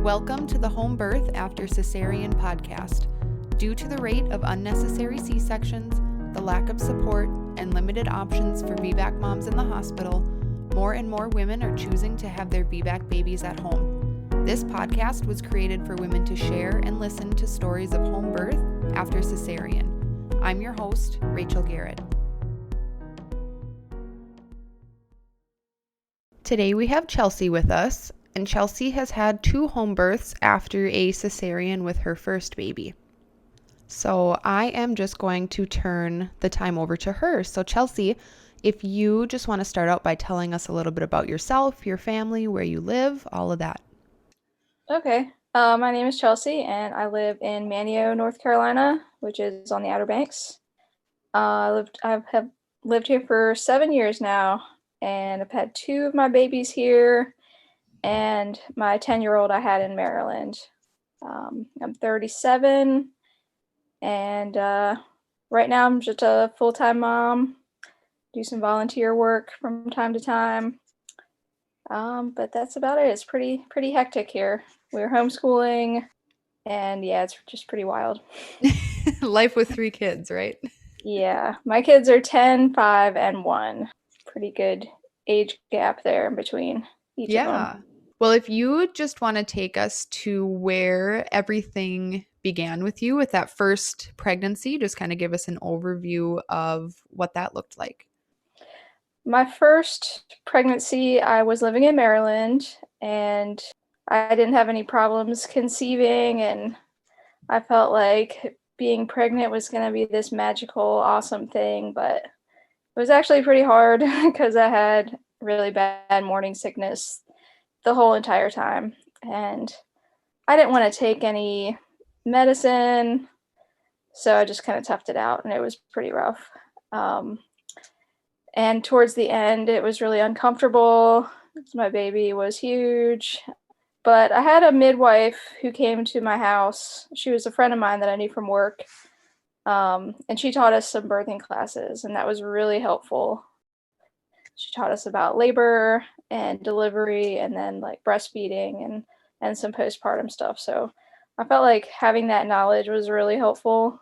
Welcome to the Home Birth After Cesarean podcast. Due to the rate of unnecessary C-sections, the lack of support, and limited options for VBAC moms in the hospital, more and more women are choosing to have their VBAC babies at home. This podcast was created for women to share and listen to stories of home birth after cesarean. I'm your host, Rachel Garrett. Today we have Chelsea with us, and Chelsea has had 2 home births after a cesarean with her first baby. So I am just going to turn the time over to her. So Chelsea, if you just want to start out by telling us a little bit about yourself, your family, where you live, all of that. Okay. My name is Chelsea, and I live in Manteo, North Carolina, which is on the Outer Banks. I have lived here for 7 years now, and I've had 2 of my babies here, and my 10-year-old I had in Maryland. I'm 37, and right now I'm just a full-time mom. Do some volunteer work from time to time. But that's about it. It's pretty hectic here. We're homeschooling, and yeah, it's just pretty wild. Life with 3 kids, right? Yeah, my kids are 10, 5, and 1. Pretty good age gap there in between each of them. Well, if you just want to take us to where everything began with you with that first pregnancy, just kind of give us an overview of what that looked like. My first pregnancy, I was living in Maryland, and I didn't have any problems conceiving, and I felt like being pregnant was going to be this magical, awesome thing, but it was actually pretty hard because I had really bad morning sickness the whole entire time, and I didn't want to take any medicine, so I just kind of toughed it out, and it was pretty rough. And towards the end, it was really uncomfortable. My baby was huge. But I had a midwife who came to my house. She was a friend of mine that I knew from work. And she taught us some birthing classes, and that was really helpful. She taught us about labor and delivery, and then like breastfeeding and some postpartum stuff. So I felt like having that knowledge was really helpful.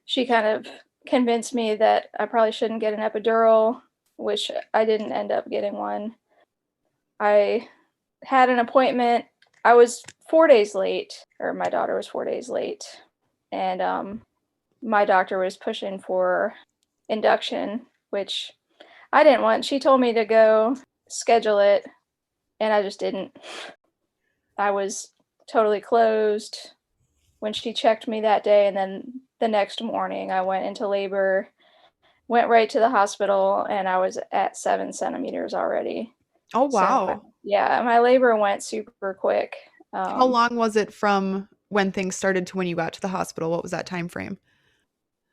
She kind of convinced me that I probably shouldn't get an epidural, which I didn't end up getting one. I had an appointment. I was 4 days late, or my daughter was 4 days late, and my doctor was pushing for induction, which I didn't want. She told me to go schedule it, and I just didn't. I was totally closed when she checked me that day, and then the next morning I went into labor, went right to the hospital, and I was at 7 centimeters already. Oh, wow. So, yeah, my labor went super quick. How long was it from when things started to when you got to the hospital? What was that time frame?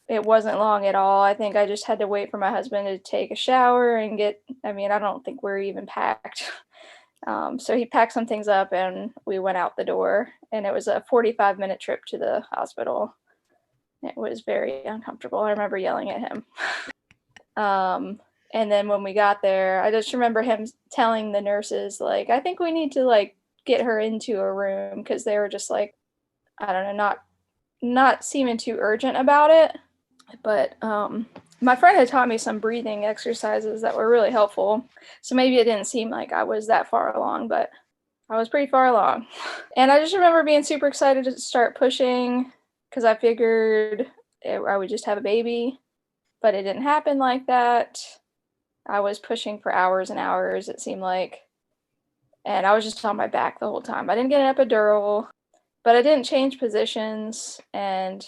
It wasn't long at all. I think I just had to wait for my husband to take a shower and I don't think we're even packed. So he packed some things up and we went out the door, and it was a 45-minute trip to the hospital. It was very uncomfortable. I remember yelling at him. And then when we got there, I just remember him telling the nurses, like, I think we need to like get her into a room, because they were just like, I don't know, not seeming too urgent about it. But my friend had taught me some breathing exercises that were really helpful. So maybe it didn't seem like I was that far along, but I was pretty far along. And I just remember being super excited to start pushing, because I figured I would just have a baby, but it didn't happen like that. I was pushing for hours and hours, it seemed like, and I was just on my back the whole time. I didn't get an epidural, but I didn't change positions, and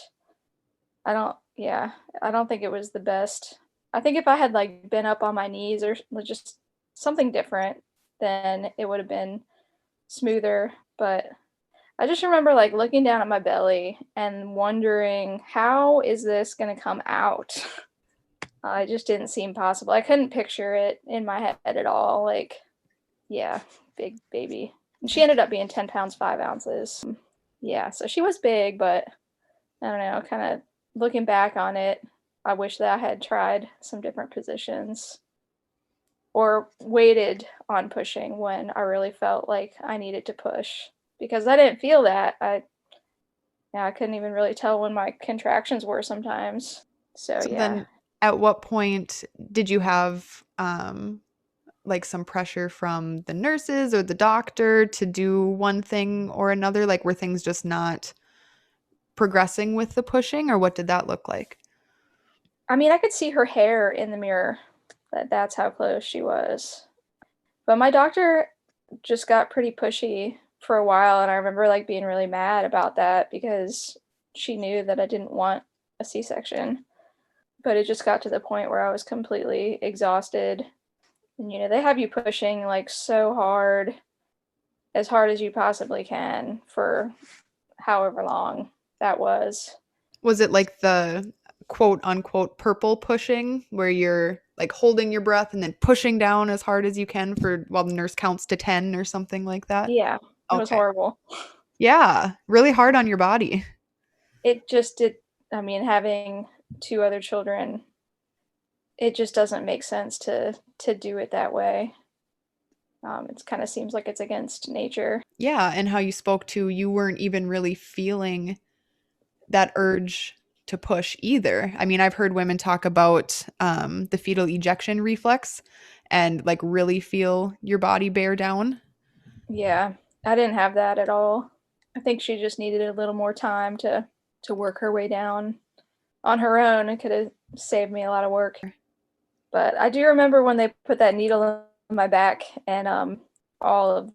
I don't think it was the best. I think if I had like been up on my knees or just something different, then it would have been smoother. But I just remember like looking down at my belly and wondering, how is this going to come out? It just didn't seem possible. I couldn't picture it in my head at all. Like, yeah, big baby. And she ended up being 10 pounds, 5 ounces. Yeah, so she was big, but I don't know, kind of looking back on it, I wish that I had tried some different positions or waited on pushing when I really felt like I needed to push. because I didn't feel that. I couldn't even really tell when my contractions were sometimes. So So yeah. then at what point did you have like some pressure from the nurses or the doctor to do one thing or another? Like were things just not progressing with the pushing, or what did that look like? I mean, I could see her hair in the mirror. That's how close she was. But my doctor just got pretty pushy for a while, and I remember like being really mad about that because she knew that I didn't want a C-section. But it just got to the point where I was completely exhausted. And they have you pushing like so hard, as hard as you possibly can for however long that was. Was it like the quote unquote purple pushing where you're like holding your breath and then pushing down as hard as you can for while the nurse counts to 10 or something like that? Yeah, it was Okay. horrible. Yeah, really hard on your body. It just did. I mean, having two other children, it just doesn't make sense to do it that way. It kind of seems like it's against nature. Yeah, and how you spoke to you weren't even really feeling that urge to push either. I mean, I've heard women talk about the fetal ejection reflex and like really feel your body bear down. Yeah, I didn't have that at all. I think she just needed a little more time to work her way down on her own. It could have saved me a lot of work. But I do remember when they put that needle in my back, and all of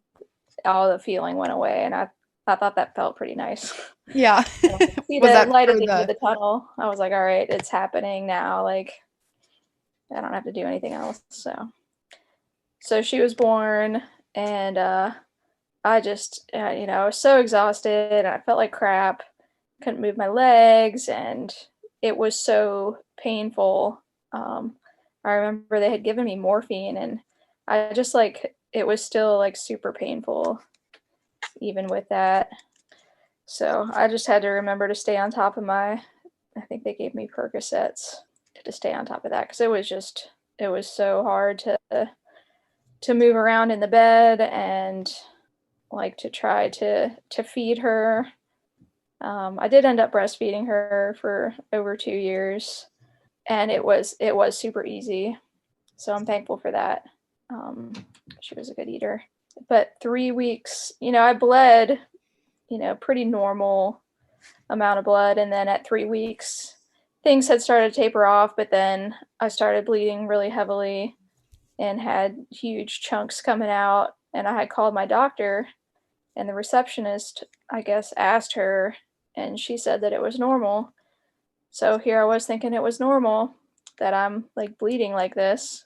all the feeling went away, and I thought that felt pretty nice. Yeah. See Was the that light at for the end of the the tunnel. I was like, all right, it's happening now. Like, I don't have to do anything else. So she was born, and I just, I was so exhausted, and I felt like crap. Couldn't move my legs, and it was so painful. I remember they had given me morphine, and I just like it was still like super painful, even with that. So I just had to remember to stay on top of my. I think they gave me Percocets to stay on top of that because it was so hard to move around in the bed and like to try to feed her. I did end up breastfeeding her for over 2 years, and it was super easy. So I'm thankful for that. Um, she was a good eater. But 3 weeks, I bled, pretty normal amount of blood, and then at 3 weeks, things had started to taper off. But then I started bleeding really heavily and had huge chunks coming out. And I had called my doctor, and the receptionist, I guess, asked her, and she said that it was normal. So here I was thinking it was normal that I'm like bleeding like this,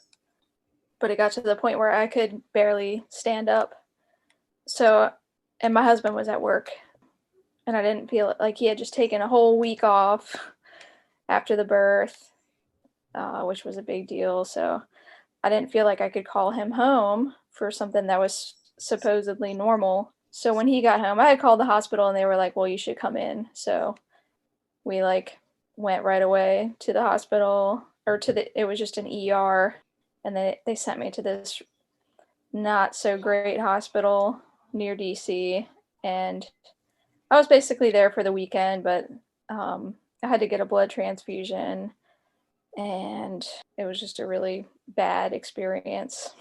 but it got to the point where I could barely stand up. So, and my husband was at work, and I didn't feel it like he had just taken a whole week off after the birth, which was a big deal. So I didn't feel like I could call him home for something that was supposedly normal. So when he got home, I had called the hospital, and they were like, well, you should come in. So we like went right away to the hospital, or it was just an ER, and they sent me to this not so great hospital near DC, and I was basically there for the weekend, but I had to get a blood transfusion, and it was just a really bad experience.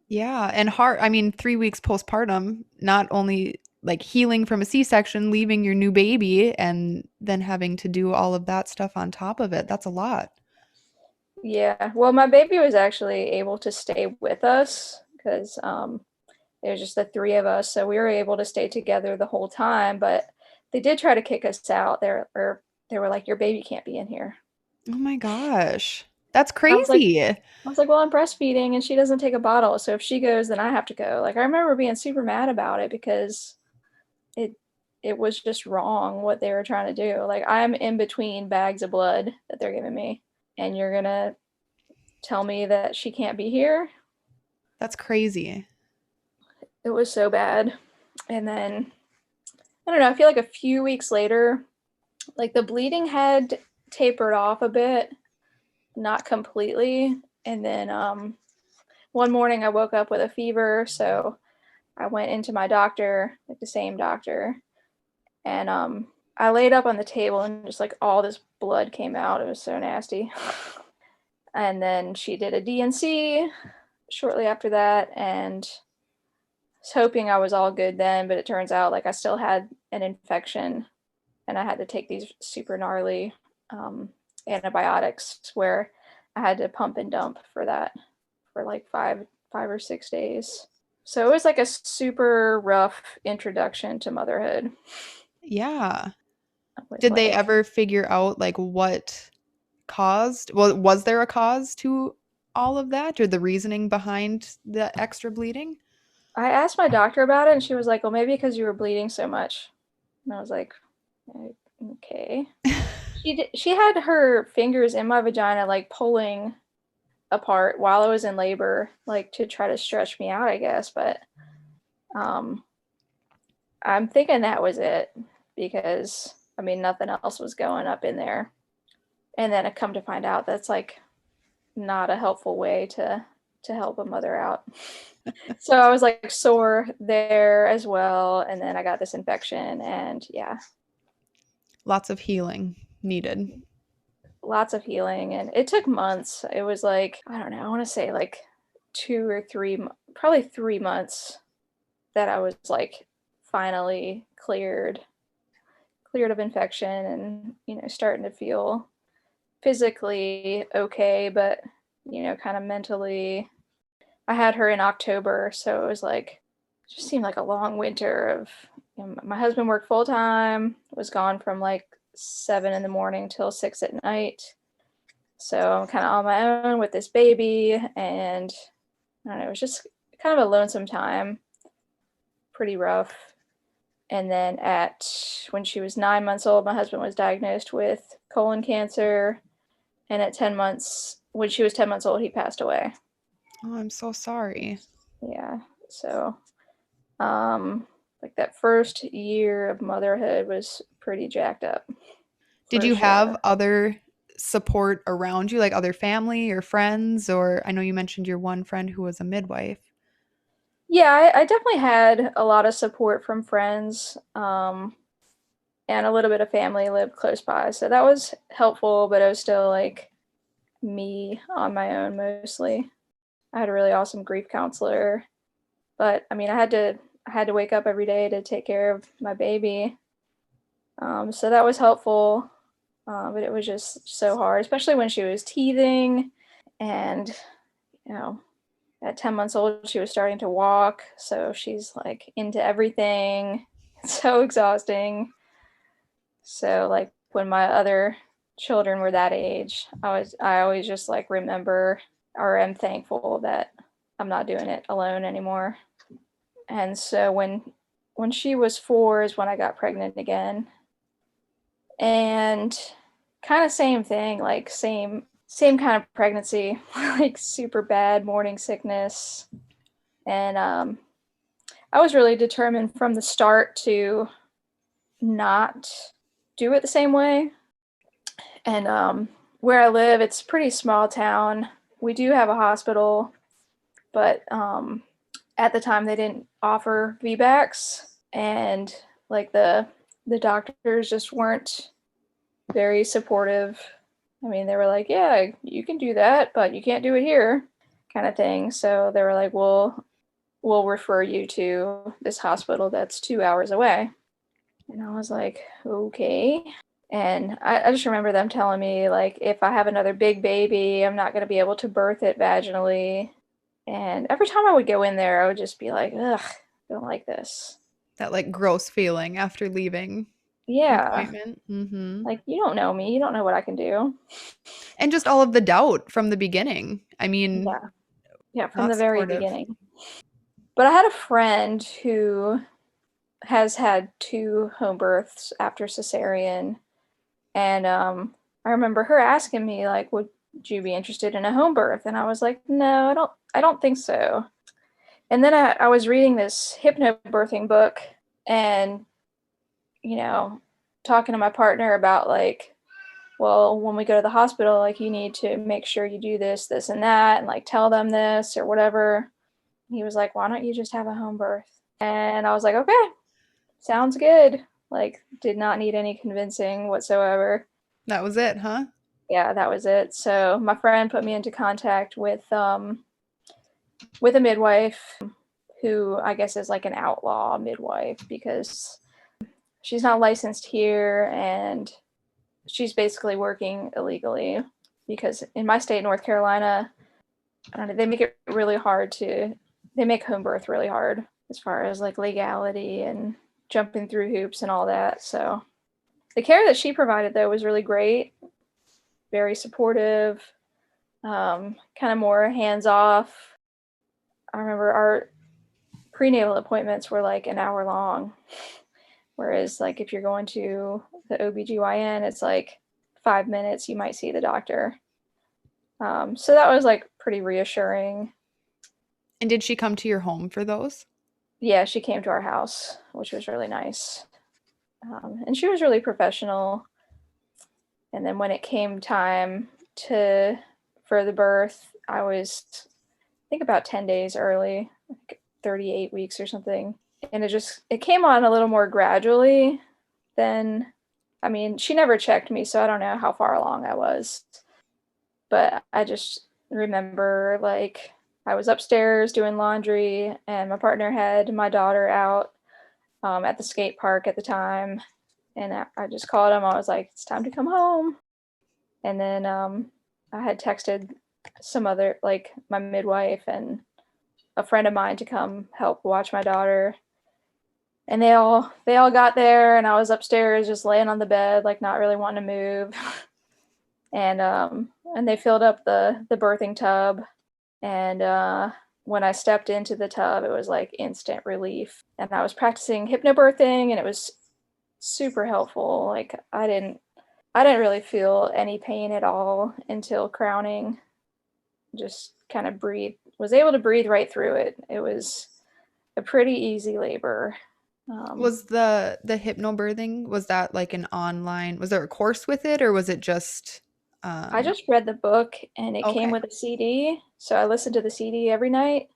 Yeah, and hard. I mean, 3 weeks postpartum, not only like healing from a C-section, leaving your new baby, and then having to do all of that stuff on top of it. That's a lot. Yeah, well, my baby was actually able to stay with us because it was just the three of us, so we were able to stay together the whole time. But they did try to kick us out. They were like, "Your baby can't be in here." Oh my gosh. That's I was like, crazy. "Well, I'm breastfeeding, and she doesn't take a bottle, so if she goes, then I have to go." Like, I remember being super mad about it because it it was just wrong what they were trying to do. Like, I'm in between bags of blood that they're giving me, and you're gonna tell me that she can't be here? That's crazy. It was so bad. And then I don't know, I feel like a few weeks later, like the bleeding had tapered off a bit, not completely. And then one morning I woke up with a fever, so I went into my doctor, like the same doctor, and I laid up on the table and just like all this blood came out. It was so nasty. And then she did a D&C shortly after that, and was hoping I was all good then, but it turns out like I still had an infection, and I had to take these super gnarly antibiotics where I had to pump and dump for that for like 5 or 6 days. So it was like a super rough introduction to motherhood. Yeah. With Did they like, ever figure out like what caused, well, was there a cause to all of that or the reasoning behind the extra bleeding? I asked my doctor about it, and she was like, "Well, maybe because you were bleeding so much." And I was like, "Okay." She had her fingers in my vagina, like pulling apart while I was in labor, like to try to stretch me out, I guess. But um, I'm thinking that was it because I mean nothing else was going up in there. And then I come to find out that's like not a helpful way to help a mother out. So I was like sore there as well, and then I got this infection, and yeah, Lots of healing needed. lots of healing, and it took months. It was like, I don't know, I want to say like 2 or 3, probably 3 months that I was like finally cleared of infection, and starting to feel physically okay, but kind of mentally. I had her in October, so it was like, it just seemed like a long winter of, my husband worked full time, was gone from like 7 in the morning till 6 at night. So I'm kind of on my own with this baby, and I don't know, it was just kind of a lonesome time, pretty rough. And then when she was 9 months old, my husband was diagnosed with colon cancer, and at 10 months, when she was 10 months old, he passed away. Oh, I'm so sorry. Yeah. So like that first year of motherhood was pretty jacked up Did for you have sure. other support around you, like other family or friends? Or I know you mentioned your one friend who was a midwife. Yeah, I definitely had a lot of support from friends, and a little bit of family lived close by, so that was helpful, but it was still like me on my own mostly. I had a really awesome grief counselor, but I mean I had to wake up every day to take care of my baby. So that was helpful, but it was just so hard, especially when she was teething, and you know, at 10 months old, she was starting to walk, so she's like into everything. It's so exhausting. So like when my other children were that age, I always just like remember or am thankful that I'm not doing it alone anymore. And so when she was 4 is when I got pregnant again. And kind of same thing, like same kind of pregnancy, like super bad morning sickness. And I was really determined from the start to not do it the same way. And where I live, it's a pretty small town. We do have a hospital, but at the time they didn't offer VBACs, and like the doctors just weren't very supportive. I mean, they were like, "Yeah, you can do that, but you can't do it here," kind of thing. So they were like, "We'll refer you to this hospital that's 2 hours away." And I was like, "Okay." And I just remember them telling me, like, if I have another big baby, I'm not going to be able to birth it vaginally. And every time I would go in there, I would just be like, ugh, I don't like this. That like gross feeling after leaving an Yeah. appointment. Hmm. Like, you don't know me. You don't know what I can do. And just all of the doubt from the beginning. I mean, Yeah. Yeah, from not the very supportive. beginning. But I had a friend who has had 2 home births after cesarean. And I remember her asking me, like, would you be interested in a home birth? And I was like, no, I don't think so. And then I was reading this hypnobirthing book, and, you know, talking to my partner about like, well, when we go to the hospital, like you need to make sure you do this, this, and that, and like tell them this or whatever. He was like, why don't you just have a home birth? And I was like, okay, sounds good. Like, did not need any convincing whatsoever. That was it, huh? Yeah, that was it. So my friend put me into contact with a midwife who I guess is like an outlaw midwife because she's not licensed here and she's basically working illegally because in my state, North Carolina, I don't know, they make home birth really hard as far as like legality and jumping through hoops and all that. So the care that she provided though was really great, very supportive, kind of more hands off. I remember our prenatal appointments were like an hour long. Whereas like if you're going to the OBGYN, it's like 5 minutes, you might see the doctor. So that was like pretty reassuring. And did she come to your home for those? Yeah, she came to our house, which was really nice. And she was really professional. And then when it came time for the birth, I was, I think about 10 days early, like 38 weeks or something. And it came on a little more gradually than, I mean, she never checked me, so I don't know how far along I was. But I just remember like I was upstairs doing laundry and my partner had my daughter out at the skate park at the time. And I just called him. I was like, it's time to come home. And then I had texted some other, like my midwife and a friend of mine to come help watch my daughter. And they all got there and I was upstairs just laying on the bed, like not really wanting to move. And they filled up the birthing tub. And when I stepped into the tub, it was like instant relief. And I was practicing hypnobirthing and it was super helpful. Like I didn't really feel any pain at all until crowning. Just kind of was able to breathe right through it. It was a pretty easy labor. Was the hypnobirthing, was that like an online, was there a course with it or was it just I just read the book and it came okay. with a CD, so I listened to the CD every night.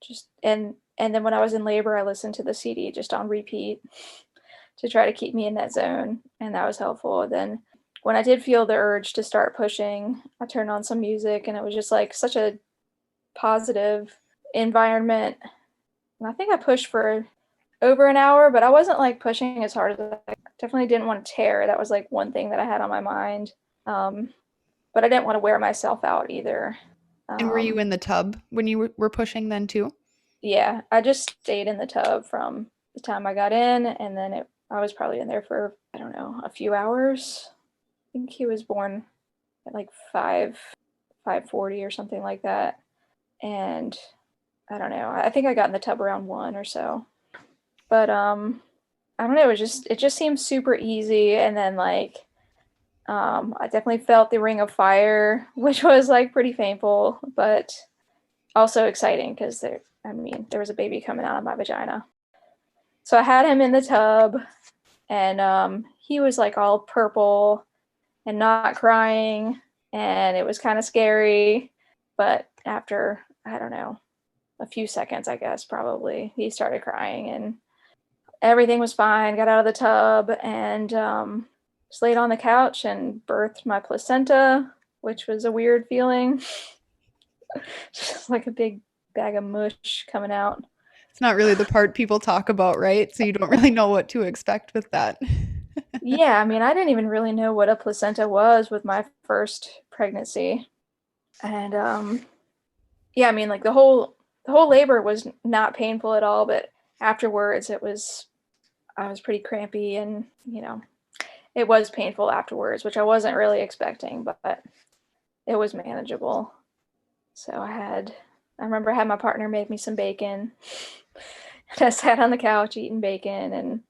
Just and then when I was in labor, I listened to the CD just on repeat to try to keep me in that zone, and that was helpful. Then when I did feel the urge to start pushing, I turned on some music and it was just like such a positive environment. And I think I pushed for over an hour, but I wasn't like pushing as hard as I definitely didn't want to tear. That was like one thing that I had on my mind. But I didn't want to wear myself out either. And were you Um, in the tub when you were pushing then too? yeah, I just stayed in the tub from the time I got in, and then I was probably in there for, I don't know, a few hours. I think he was born at like 5:40 or something like that. And I don't know. I think I got in the tub around 1 or so. But I don't know, it just seemed super easy. And then like I definitely felt the ring of fire, which was like pretty painful, but also exciting because there was a baby coming out of my vagina. So I had him in the tub, and he was like all purple and not crying, and it was kind of scary. But after, I don't know, a few seconds, I guess, probably, he started crying, and everything was fine. Got out of the tub and just laid on the couch and birthed my placenta, which was a weird feeling. Just like a big bag of mush coming out. It's not really the part people talk about, right? So you don't really know what to expect with that. Yeah, I mean, I didn't even really know what a placenta was with my first pregnancy. And yeah, I mean, like the whole labor was not painful at all, but afterwards I was pretty crampy and, it was painful afterwards, which I wasn't really expecting, but it was manageable. So I remember I had my partner make me some bacon. And I sat on the couch eating bacon, and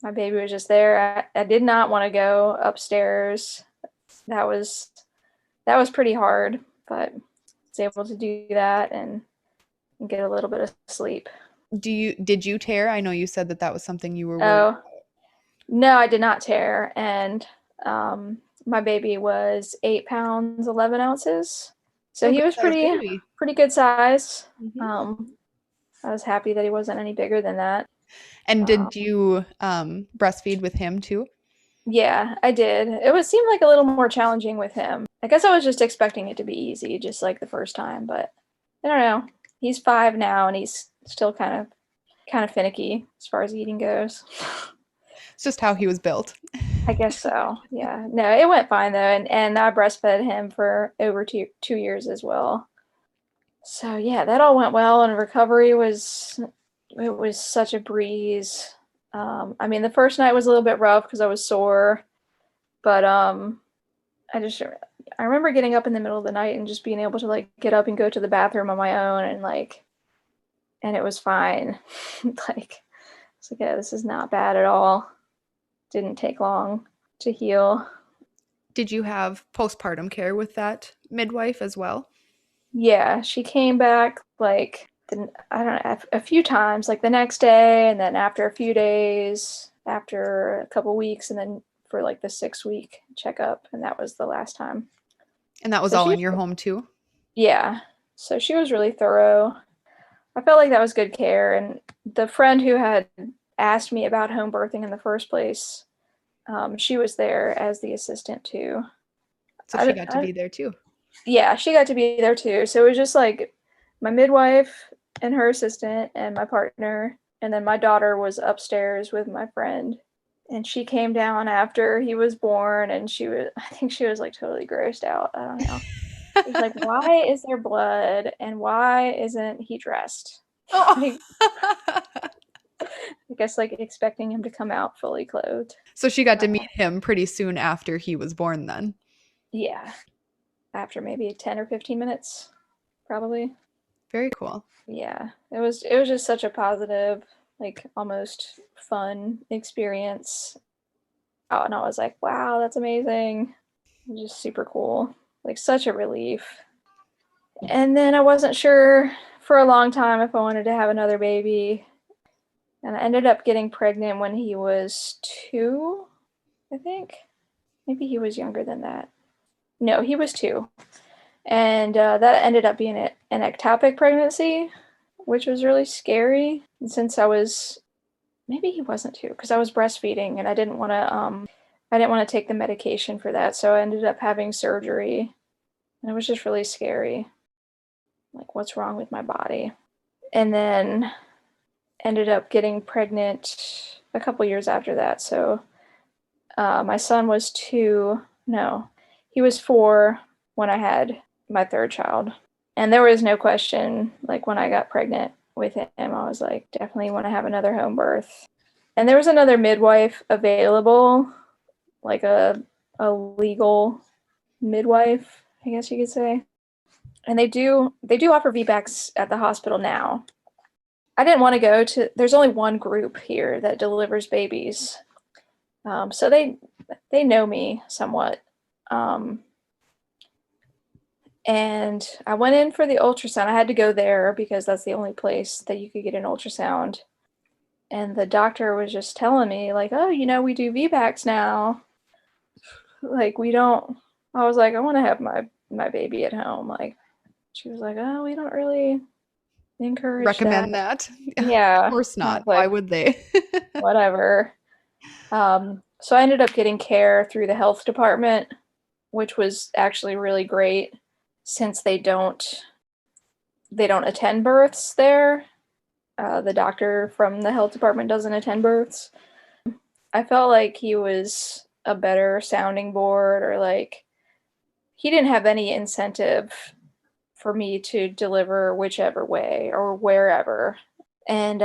my baby was just there. I did not want to go upstairs. That was pretty hard, but I was able to do that and get a little bit of sleep. Did you tear? I know you said that was something you were worried. Oh, no, I did not tear. And my baby was 8 pounds, 11 ounces. So Oh, he good was size baby. pretty good size. Mhm. Um, I was happy that he wasn't any bigger than that. And did you breastfeed with him too? Yeah, I did. It would seem like a little more challenging with him. I guess I was just expecting it to be easy, just like the first time, but I don't know. He's 5 now, and he's still kind of finicky as far as eating goes. It's just how he was built. I guess so. Yeah. No, it went fine though, and I breastfed him for over 2 years as well. So yeah, that all went well, and recovery was such a breeze. I mean, the first night was a little bit rough because I was sore, but I remember getting up in the middle of the night and just being able to like get up and go to the bathroom on my own, and it was fine. Like, it's like, yeah, this is not bad at all. Didn't take long to heal. Did you have postpartum care with that midwife as well? Yeah, she came back like I don't know, a few times, like the next day, and then after a few days, after a couple weeks, and then for like the 6-week checkup, and that was the last time. And that was So all in your home too? Yeah. So she was really thorough. I felt like that was good care, and the friend who had asked me about home birthing in the first place, she was there as the assistant too. So she got to be there too. Yeah, she got to be there too. So it was just like my midwife and her assistant and my partner, and then my daughter was upstairs with my friend. And she came down after he was born, and I think she was like totally grossed out. I don't know. She was like, why is there blood and why isn't he dressed? Oh. I guess like expecting him to come out fully clothed. So she got to meet him pretty soon after he was born then. Yeah. After maybe 10 or 15 minutes, probably. Very cool. Yeah. It was just such a positive, like almost fun experience. Oh, and I was like, wow, that's amazing. It was just super cool. Like such a relief. And then I wasn't sure for a long time if I wanted to have another baby. And I ended up getting pregnant when he was 2, I think. Maybe he was younger than that. No, he was 2. And that ended up being an ectopic pregnancy, which was really scary. And since maybe he wasn't 2, because I was breastfeeding and I didn't want to take the medication for that. So I ended up having surgery, and it was just really scary. Like, what's wrong with my body? And then ended up getting pregnant a couple years after that. So my son was 2. No, he was 4 when I had my third child. And there was no question, like when I got pregnant with him, I was like, definitely want to have another home birth. And there was another midwife available, like a legal midwife, I guess you could say. And they do offer VBACs at the hospital now. I didn't want to go to, there's only one group here that delivers babies. So they know me somewhat. And I went in for the ultrasound. I had to go there because that's the only place that you could get an ultrasound. And the doctor was just telling me, like, oh, we do VBACs now. Like, we don't, I was like, I want to have my baby at home. Like, she was like, oh, we don't really recommend that. Yeah. Of course not. Like, why would they? Whatever. So I ended up getting care through the health department, which was actually really great since they don't attend births there. The doctor from the health department doesn't attend births. I felt like he was a better sounding board, or like he didn't have any incentive for me to deliver whichever way or wherever. And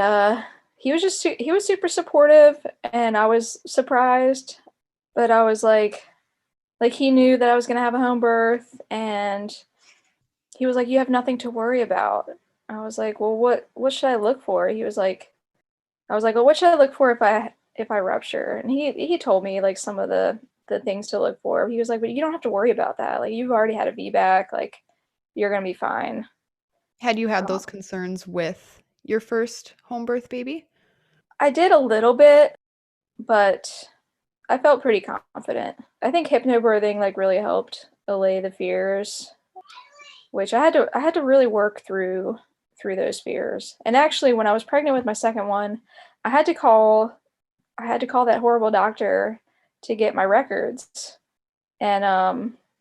he was super supportive, and I was surprised, but I was like he knew that I was going to have a home birth, and he was like, you have nothing to worry about. I was like, well, what should I look for? I was like, well, what should I look for if I rupture? And he told me like some of the things to look for. He was like, but you don't have to worry about that. Like, you've already had a VBAC, like you're going to be fine. Had you had those concerns with your first home birth baby? I did a little bit, but I felt pretty confident. I think hypnobirthing like really helped allay the fears, which I had to really work through through those fears. And actually, when I was pregnant with my second one, I had to call that horrible doctor to get my records. And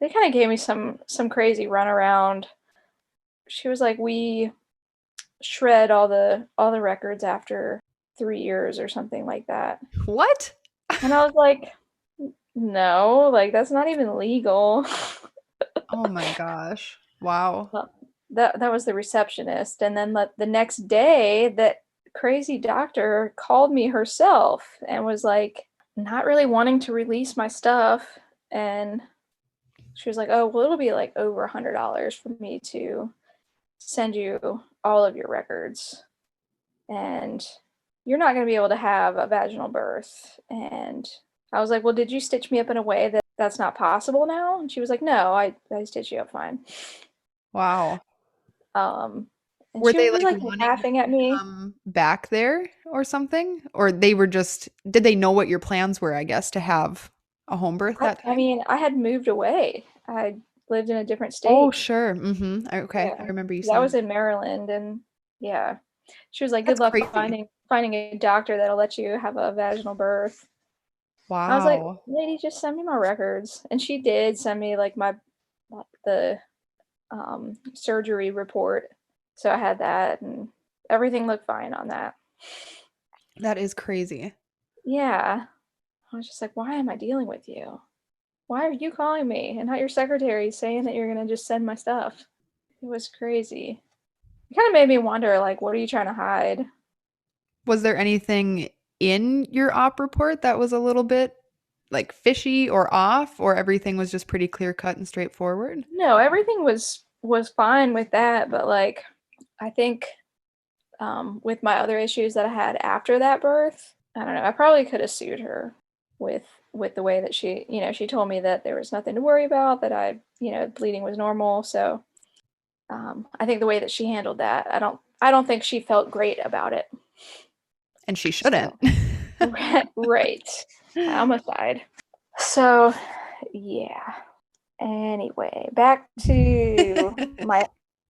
they kind of gave me some crazy runaround. She was like, "We shred all the records after 3 years," or something like that. What? And I was like, "No, like that's not even legal." Oh my gosh. Wow. Well, that was the receptionist, and then the next day, that crazy doctor called me herself and was like, not really wanting to release my stuff, and she was like, "Oh, well, it'll be like over $100 for me to send you all of your records, and you're not going to be able to have a vaginal birth." And I was like, "Well, did you stitch me up in a way that that's not possible now?" And she was like, "No, I stitched you up fine." Wow. Um, and Were she they was like like wanting you laughing at to me. come back there or something? Or they were just, did they know what your plans were, I guess, to have a home birth that I time? mean, I had moved away. I lived in a different Oh, state. sure. Mm-hmm. Okay. I Yeah, remember you because I saying was that. in Maryland, and yeah, she was like, "Good That's luck crazy. finding a doctor that'll let you have a vaginal birth." I was like, Wow. "Lady, just send me my records." And she did send me like the surgery report, so I had that, and everything looked fine on that. That is crazy. Yeah, I was just like, "Why am I dealing with you? Why are you calling me and not your secretary saying that you're gonna just send my stuff?" It was crazy. It kind of made me wonder, like, what are you trying to hide? Was there anything in your op report that was a little bit like fishy or off, or everything was just pretty clear cut and straightforward? No, everything was fine with that, but like, I think with my other issues that I had after that birth, I don't know. I probably could have sued her with the way that she told me that there was nothing to worry about, that bleeding was normal. So I think the way that she handled that, I don't think she felt great about it. And she shouldn't. So right, homicide. So yeah. Anyway, back to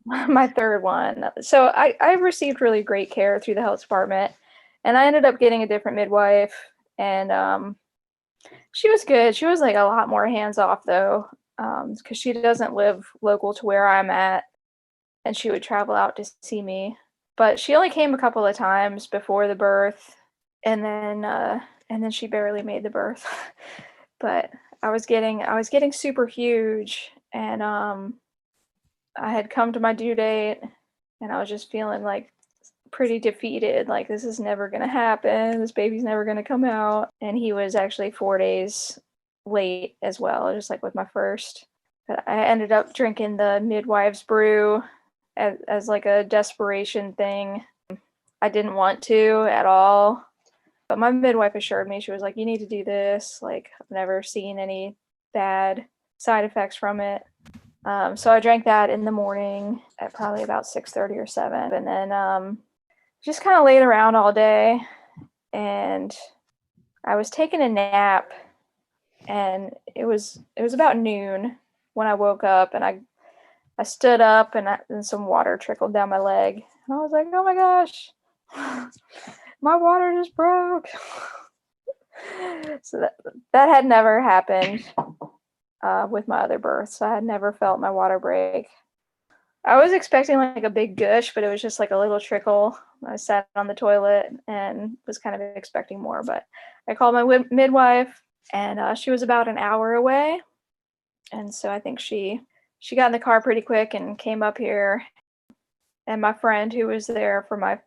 my third one. So I received really great care through the health department, and I ended up getting a different midwife, and she was good. She was like a lot more hands off though, because she doesn't live local to where I'm at, and she would travel out to see me. But she only came a couple of times before the birth, and then she barely made the birth. But I was getting super huge, and I had come to my due date, and I was just feeling like pretty defeated, like this is never going to happen. This baby's never going to come out. And he was actually 4 days late as well, just like with my first. But I ended up drinking the midwife's brew as like a desperation thing. I didn't want to at all, but my midwife assured me, she was like, "You need to do this. Like, I've never seen any bad side effects from it." So I drank that in the morning at probably about 6:30 or 7, and then just kind of laid around all day. And I was taking a nap, and it was about noon when I woke up, and I stood up, and some water trickled down my leg, and I was like, "Oh my gosh, my water just broke." So that had never happened with my other births. I had never felt my water break. I was expecting like a big gush, but it was just like a little trickle. I sat on the toilet and was kind of expecting more, but I called my midwife, and she was about an hour away, and so I think she got in the car pretty quick and came up here. And my friend who was there for my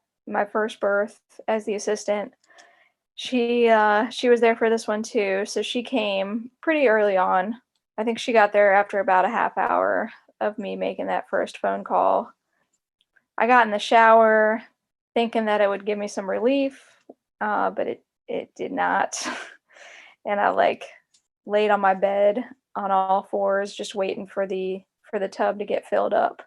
first birth as the assistant, she was there for this one too, so she came pretty early on. I think she got there after about a half hour of me making that first phone call. I got in the shower thinking that it would give me some relief, but it did not. And I like laid on my bed on all fours, just waiting for the tub to get filled up.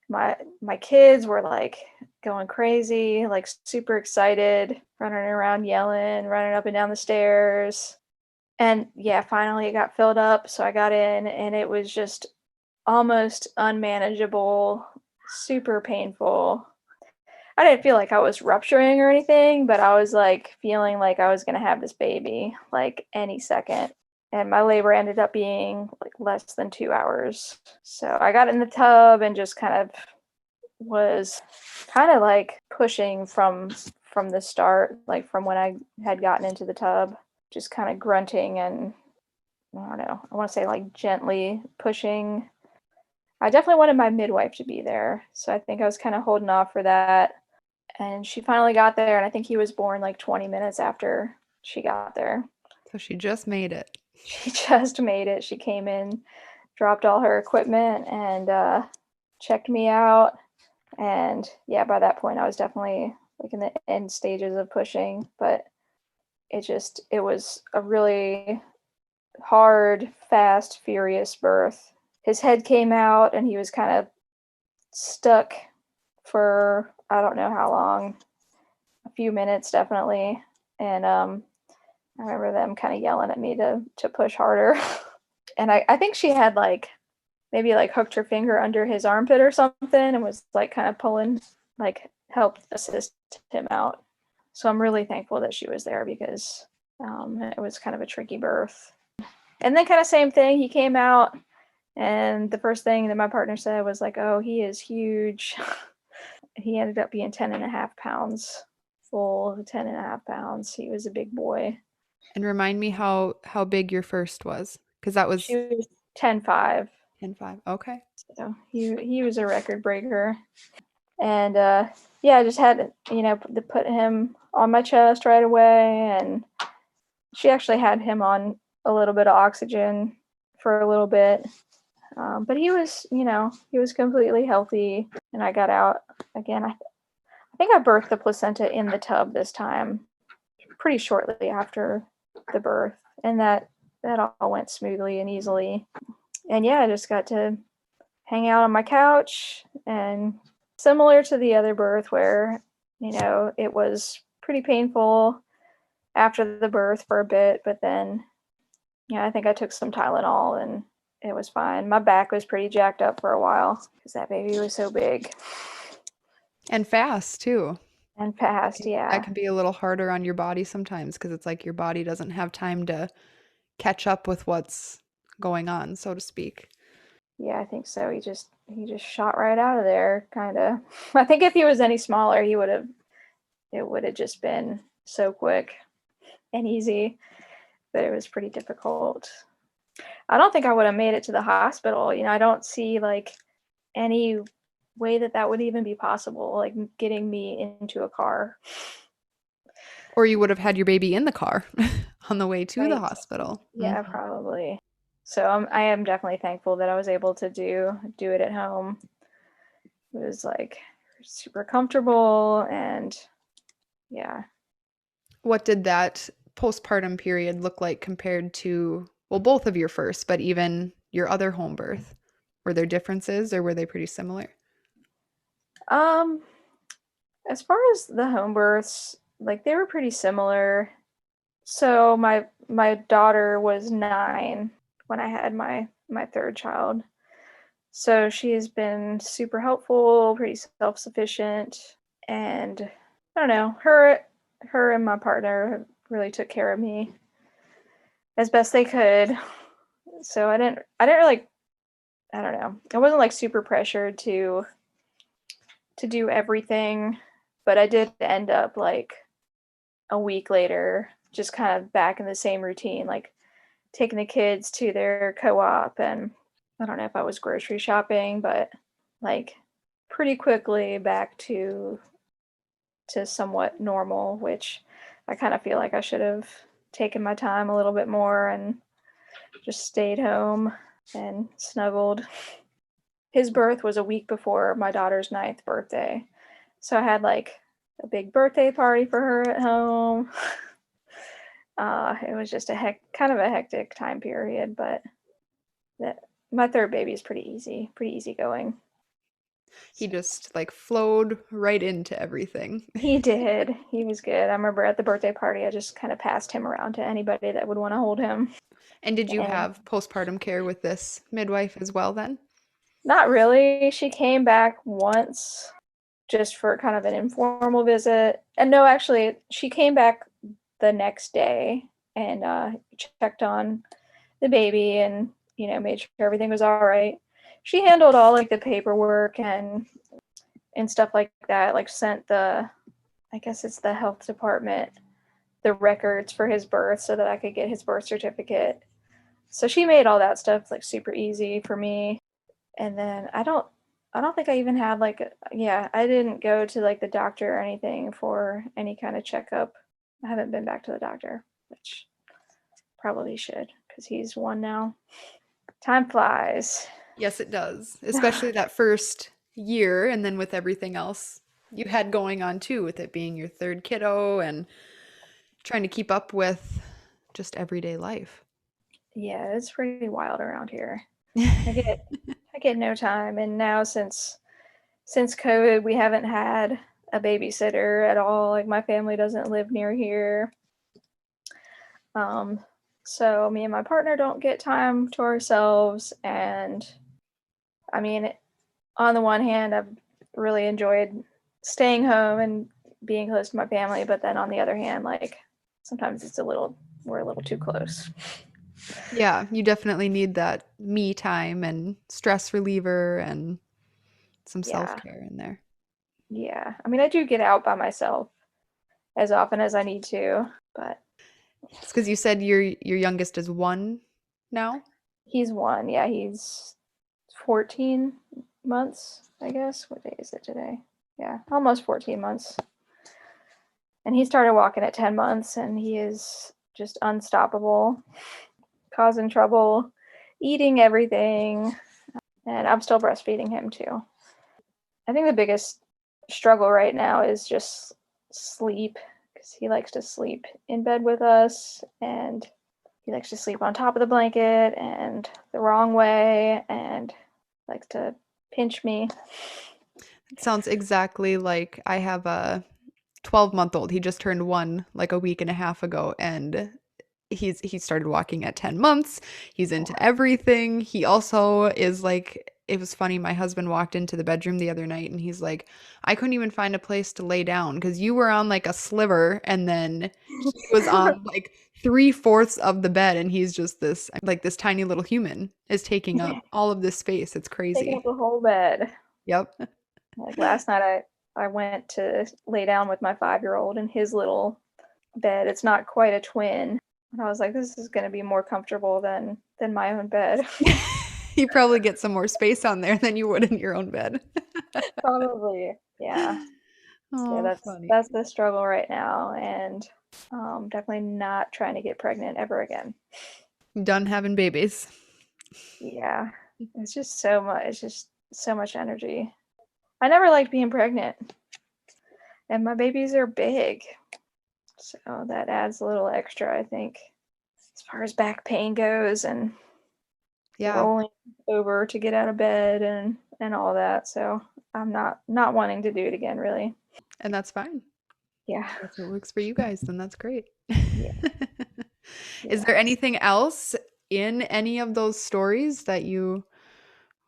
My kids were like going crazy, like super excited, running around yelling, running up and down the stairs. And yeah, finally it got filled up, so I got in, and it was just almost unmanageable, super painful. I didn't feel like I was rupturing or anything, but I was like feeling like I was going to have this baby like any second. And my labor ended up being like less than 2 hours. So I got in the tub and just kind of was kind of like pushing from the start, like from when I had gotten into the tub, just kind of grunting and I don't know, I want to say like gently pushing. I definitely wanted my midwife to be there. So I think I was kind of holding off for that. And she finally got there, and I think he was born like 20 minutes after she got there. So she just made it. She just made it. She came in, dropped all her equipment, and checked me out. And yeah, by that point, I was definitely like in the end stages of pushing, but it was a really hard, fast, furious birth. His head came out, and he was kind of stuck for I don't know how long, a few minutes definitely. And I remember them kind of yelling at me to push harder. And I think she had like maybe like hooked her finger under his armpit or something and was like kind of pulling, like helped assist him out. So I'm really thankful that she was there because it was kind of a tricky birth. And then kind of same thing, he came out and the first thing that my partner said was like, oh, he is huge. He ended up being 10.5 pounds, full 10.5 pounds. He was a big boy. And remind me how big your first was, because that was She was 10.5. 10.5. Okay. So he was a record breaker. And yeah, I just had to put him on my chest right away. And she actually had him on a little bit of oxygen for a little bit. But he was completely healthy. And I got out again. I think I birthed the placenta in the tub this time, pretty shortly after the birth. And that all went smoothly and easily. And yeah, I just got to hang out on my couch, and similar to the other birth where, it was pretty painful after the birth for a bit, but then, I think I took some Tylenol and it was fine. My back was pretty jacked up for a while because that baby was so big. And fast too. And fast, yeah. That can be a little harder on your body sometimes because it's like your body doesn't have time to catch up with what's going on, so to speak. Yeah, I think so. He just shot right out of there, kind of. I think if he was any smaller, it would have just been so quick and easy, but it was pretty difficult. I don't think I would have made it to the hospital. I don't see like any way that would even be possible, like getting me into a car. Or you would have had your baby in the car on the way to the hospital. Yeah, probably. So I am definitely thankful that I was able to do it at home. It was like super comfortable and yeah. What did that postpartum period look like compared to, well, both of your first, but even your other home birth? Were there differences or were they pretty similar? As far as the home births, like they were pretty similar. So my daughter was 9 when I had my third child. So she has been super helpful, pretty self-sufficient, and I don't know, her and my partner really took care of me as best they could. So I didn't really, I don't know. I wasn't like super pressured to do everything, but I did end up like a week later just kind of back in the same routine, like taking the kids to their co-op, and I don't know if I was grocery shopping, but like pretty quickly back to somewhat normal, which I kind of feel like I should have taken my time a little bit more and just stayed home and snuggled. His birth was a week before my daughter's 9th birthday. So I had like a big birthday party for her at home. It was just kind of a hectic time period, but my third baby is pretty easy going. He just like flowed right into everything. He did. He was good. I remember at the birthday party, I just kind of passed him around to anybody that would want to hold him. And did you have postpartum care with this midwife as well then? Not really. She came back once just for kind of an informal visit. And no, actually, she came back the next day and checked on the baby and, made sure everything was all right. She handled all like the paperwork and stuff like that, like sent I guess it's the health department, the records for his birth so that I could get his birth certificate. So she made all that stuff like super easy for me. And then I don't think I even had I didn't go to like the doctor or anything for any kind of checkup. I haven't been back to the doctor, which probably should because he's one now. Time flies. Yes, it does. Especially that first year, and then with everything else you had going on too, with it being your third kiddo and trying to keep up with just everyday life. Yeah, it's pretty wild around here. I get no time, and now since COVID, we haven't had a babysitter at all. Like my family doesn't live near here. Um, so me and my partner don't get time to ourselves. And I mean, on the one hand, I've really enjoyed staying home and being close to my family, but then on the other hand, like sometimes we're a little too close. Yeah, you definitely need that me time and stress reliever and some Yeah. self-care in there. Yeah. I mean, I do get out by myself as often as I need to, but It's because you said your youngest is one now? he's one. Yeah, he's 14 months, I guess. What day is it today? Yeah, almost 14 months. And he started walking at 10 months, and he is just unstoppable, causing trouble, eating everything. And I'm still breastfeeding him too. I think the biggest struggle right now is just sleep because he likes to sleep in bed with us and he likes to sleep on top of the blanket and the wrong way and likes to pinch me. It sounds exactly like I have a 12-month-old. He just turned one like a week and a half ago, and he started walking at 10 months. He's into everything. He also is like, it was funny, my husband walked into the bedroom the other night and he's like, I couldn't even find a place to lay down because you were on like a sliver and then he was on like 3/4 of the bed, and he's just this tiny little human is taking up all of this space. It's Taking up crazy. the whole bed. Yep. Like last night, I went to lay down with my 5-year-old in his little bed. It's not quite a twin. And I was like, this is going to be more comfortable than my own bed. You probably get some more space on there than you would in your own bed. Probably. Yeah. So yeah, Oh, that's funny. that's the struggle right now, and definitely not trying to get pregnant ever again. Done having babies. Yeah, it's just so much. It's just so much energy. I never liked being pregnant, and my babies are big, so that adds a little extra, I think, as far as back pain goes, and Yeah, rolling over to get out of bed and all that. So I'm not wanting to do it again, really. and that's fine. Yeah, That's what works for you guys, then that's great. yeah, Is yeah. there anything else in any of those stories that you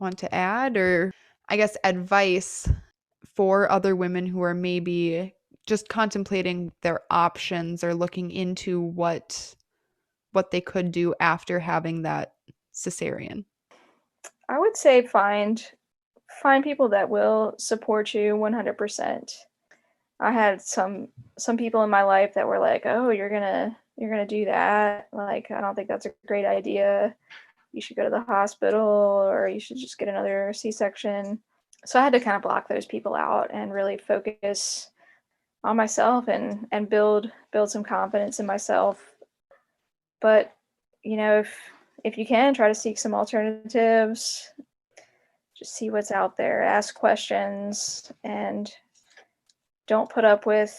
want to add, or I guess advice for other women who are maybe just contemplating their options or looking into what they could do after having that cesarean? I would say find people that will support you 100%. I had some people in my life that were like, "Oh, you're gonna do that. Like, I don't think that's a great idea. You should go to the hospital or you should just get another C-section." So I had to kind of block those people out and really focus on myself and build some confidence in myself. But, if you can try to seek some alternatives, just see what's out there, ask questions, and don't put up with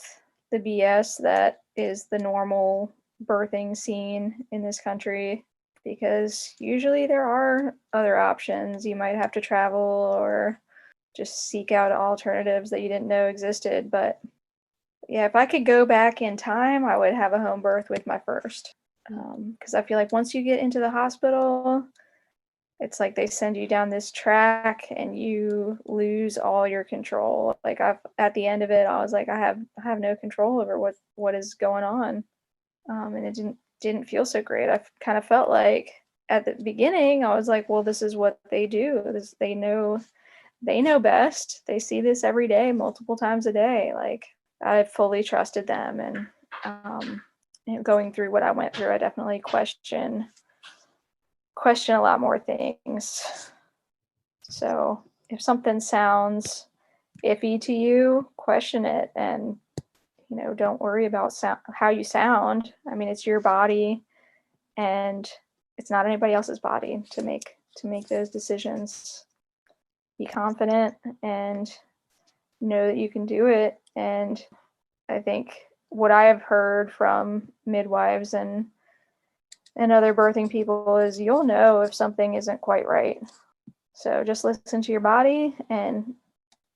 the BS that is the normal birthing scene in this country because usually there are other options. You might have to travel or just seek out alternatives that you didn't know existed. But yeah, if I could go back in time, I would have a home birth with my first. Because I feel like once you get into the hospital, it's like they send you down this track and you lose all your control. Like at the end of it, I was like, I have no control over what is going on. And it didn't feel so great. I kind of felt like at the beginning, I was like, well, this is what they do. They know best. They see this every day, multiple times a day. Like, I fully trusted them. And going through what I went through, I definitely question a lot more things. So if something sounds iffy to you, question it, and don't worry about how you sound. I mean, it's your body, and it's not anybody else's body to make those decisions. Be confident and know that you can do it. And I think what I have heard from midwives and other birthing people is you'll know if something isn't quite right. So just listen to your body. And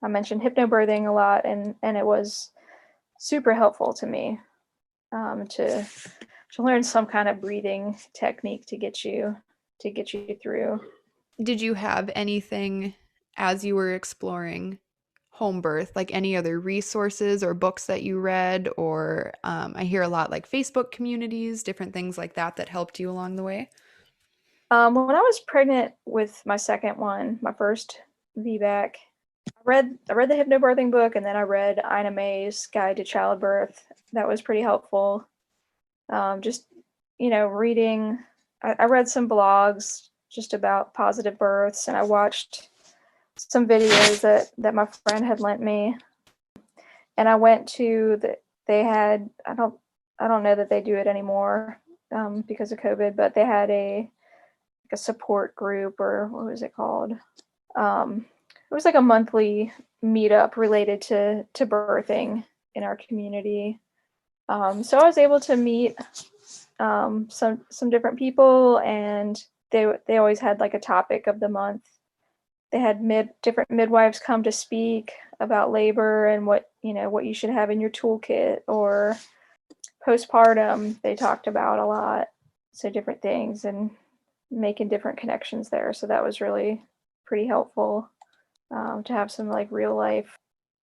I mentioned hypnobirthing a lot, and it was super helpful to me to learn some kind of breathing technique to get you through. Did you have anything as you were exploring home birth, like any other resources or books that you read, or I hear a lot like Facebook communities, different things like that helped you along the way? When I was pregnant with my second one, my first VBAC, I read the hypnobirthing book, and then I read Ina May's Guide to Childbirth. That was pretty helpful. Just reading. I read some blogs just about positive births, and I watched some videos that my friend had lent me. And I went to they had, I don't know that they do it anymore because of COVID, but they had a support group, or what was it called? It was like a monthly meetup related to birthing in our community. So I was able to meet some different people, and they always had like a topic of the month. They had different midwives come to speak about labor and what you should have in your toolkit, or postpartum they talked about a lot. So different things, and making different connections there. So that was really pretty helpful to have some like real life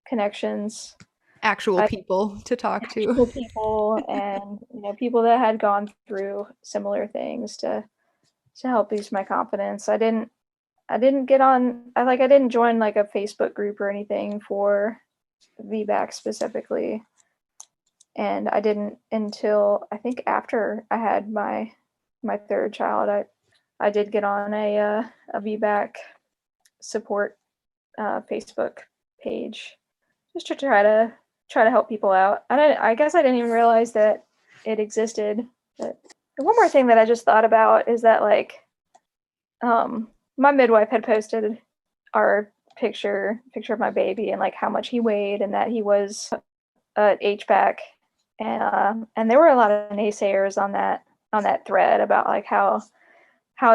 connections. Actual people to talk to. Actual people, and people that had gone through similar things to help boost my confidence. I didn't join like a Facebook group or anything for VBAC specifically. And I didn't until I think after I had my third child. I did get on a VBAC support Facebook page just to try to help people out. I guess I didn't even realize that it existed. But one more thing that I just thought about is that like my midwife had posted our picture of my baby and like how much he weighed and that he was at HBAC, and there were a lot of naysayers on that thread about like how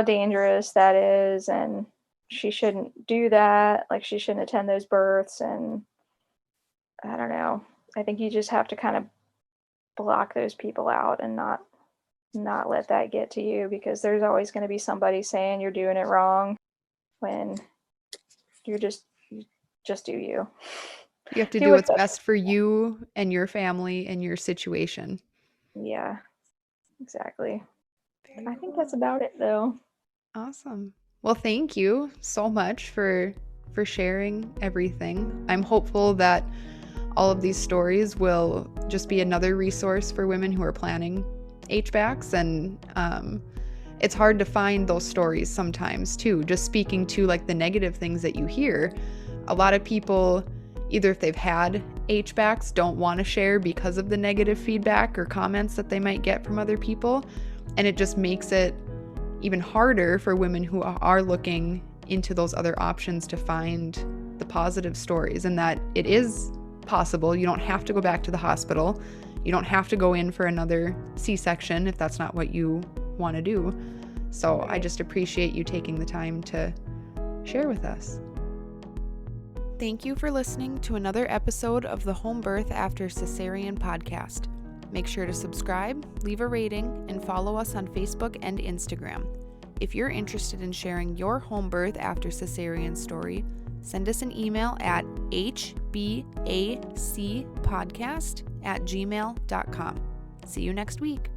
dangerous that is, and she shouldn't do that, like she shouldn't attend those births. And I don't know, I think you just have to kind of block those people out and not let that get to you, because there's always going to be somebody saying you're doing it wrong when you're just do you. You have to do what's best for you and your family and your situation. Yeah, exactly. I think that's about it though. Awesome. Well, thank you so much for sharing everything. I'm hopeful that all of these stories will just be another resource for women who are planning HBACs. And it's hard to find those stories sometimes too, just speaking to like the negative things that you hear. A lot of people, either if they've had HBACs, don't want to share because of the negative feedback or comments that they might get from other people. And it just makes it even harder for women who are looking into those other options to find the positive stories, and that it is possible. You don't have to go back to the hospital. You don't have to go in for another C-section if that's not what you want to do. So I just appreciate you taking the time to share with us. Thank you for listening to another episode of the Home Birth After Cesarean podcast. Make sure to subscribe, leave a rating, and follow us on Facebook and Instagram. If you're interested in sharing your home birth after cesarean story, send us an email at hbacpodcast@gmail.com. See you next week.